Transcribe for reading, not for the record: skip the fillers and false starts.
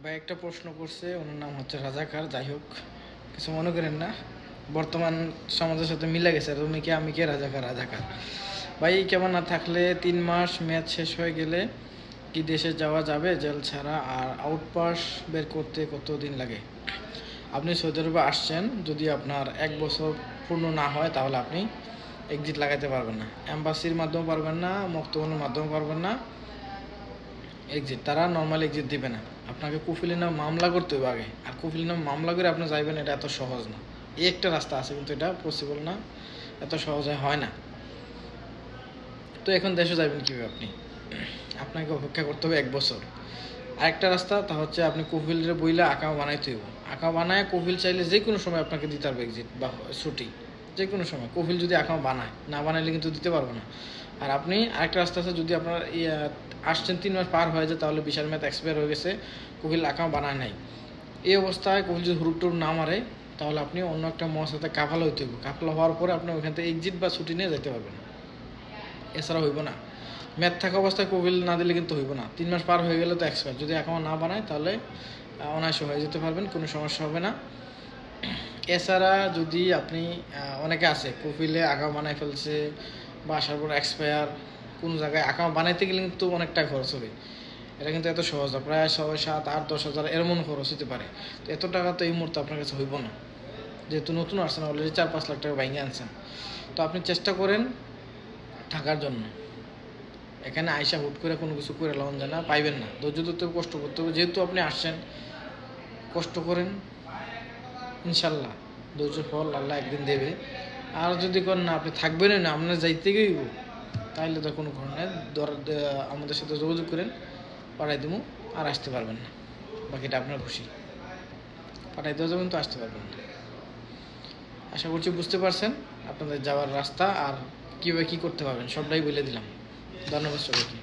ভাই একটা প্রশ্ন করছে, ওনার নাম হচ্ছে রাজাকার। যাই হোক, কিছু মনে করেন না, বর্তমান সমাজের সাথে মিলে গেছে। তুমি কে, আমি কে, রাজাকার রাজাকার। ভাই কেমন না থাকলে 3 মাস ম্যাচ শেষ হয়ে গেলে কি দেশে যাওয়া যাবে জেল ছাড়া? আর আউটপাস বের করতে কত দিন লাগে? আপনি সৌদি আরবে আসছেন, যদি আপনার 1 বছর পূর্ণ না হয় তাহলে আপনি এক্সিট লাগাতে পারবেন না। এম্বাসির মাধ্যমে পারবেন না, মক্তবনের মাধ্যমে পারবেন না এক্সিট। তারা নর্মাল এক্সিট দিবে না, আপনাকে কুফিলের নামে মামলা করতে হবে আগে। আর কুফিলের নামে মামলা করে আপনি যাইবেন, এটা এত সহজ না। এই একটা রাস্তা আছে, কিন্তু এটা পসিবল না, এত সহজে হয় না। তো এখন দেশে যাবেন কীভাবে আপনি? আপনাকে অপেক্ষা করতে হবে 1 বছর। আরেকটা রাস্তা, তা হচ্ছে আপনি কফিলের বইলে আঁকাও বানাইতে হইব। আঁকাও বানায় কফিল চাইলে যে কোনো সময় আপনাকে দিতে পারবে এক্সিট বা ছুটি, যে কোনো সময়। কফিল যদি আঁকাও বানায়, না বানাইলে কিন্তু দিতে পারবে না। আর আপনি আরেকটা রাস্তা আছে, যদি আপনার আসছেন 3 মাস পার হয়ে যায়, তাহলে বিশাল ম্যাথ এক্সপায়ার হয়ে গেছে, কফিল আঁকাও বানায় নাই, এই অবস্থায় কফিল যদি হুরুপ টুরুপ না মারে, তাহলে আপনি অন্য একটা মহার সাথে কাফালা হইতে হইব। কাফালা হওয়ার পরে আপনি ওইখান থেকে এক্সিট বা ছুটি নিয়ে যেতে পারবেন, এছাড়া হইব না। ম্যাথ থাকা অবস্থায় কফিল না দিলে কিন্তু হইব না। 3 মাস পার হয়ে গেলে তো এক্সপায়ার। যদি অ্যাকাউন্ট না বানায় তাহলে অনায়াসে হয়ে যেতে পারবেন, কোনো সমস্যা হবে না। এছাড়া যদি আপনি অনেকে আছে কফিলে অ্যাকাউন্ট বানায় ফেলছে বা আসার পর এক্সপায়ার, কোনো জায়গায় অ্যাকাউন্ট বানাইতে গেলে কিন্তু অনেক টাকা খরচ হবে। এটা কিন্তু এত সহজ না, প্রায় 6, 7, 8, 10 হাজার এরমন খরচ হতে পারে। তো এত টাকা তো এই মুহূর্তে আপনার কাছে হইব না, যেহেতু নতুন আসছেন, অলরেডি 4-5 লাখ টাকা ভাঙিয়ে আনছেন। তো আপনি চেষ্টা করেন থাকার জন্য। এখানে আইসা হুট করে কোনো কিছু করে লন যায় না, পাইবেন না। ধৈর্য ধরতে হবে, কষ্ট করতে হবে। যেহেতু আপনি আসছেন, কষ্ট করেন, ইনশাল্লাহ ধৈর্য ফল আল্লাহ একদিন দেবে। আর যদি করেন না, আপনি থাকবেনই না, আপনার যাইতে গেইব, তাইলে তো কোনো ঘটনা নেই। আমাদের সাথে যোগাযোগ করেন, পাঠাই দেবো, আর আসতে পারবেন না। বাকিটা আপনার খুশি, পাঠাই দেওয়া যাবেন, তো আসতে পারবেন না। আশা করছি বুঝতে পারছেন আপনাদের যাওয়ার রাস্তা আর কীভাবে কী করতে পারবেন, সবটাই বলে দিলাম। ধন্যবাদ সবাইকে।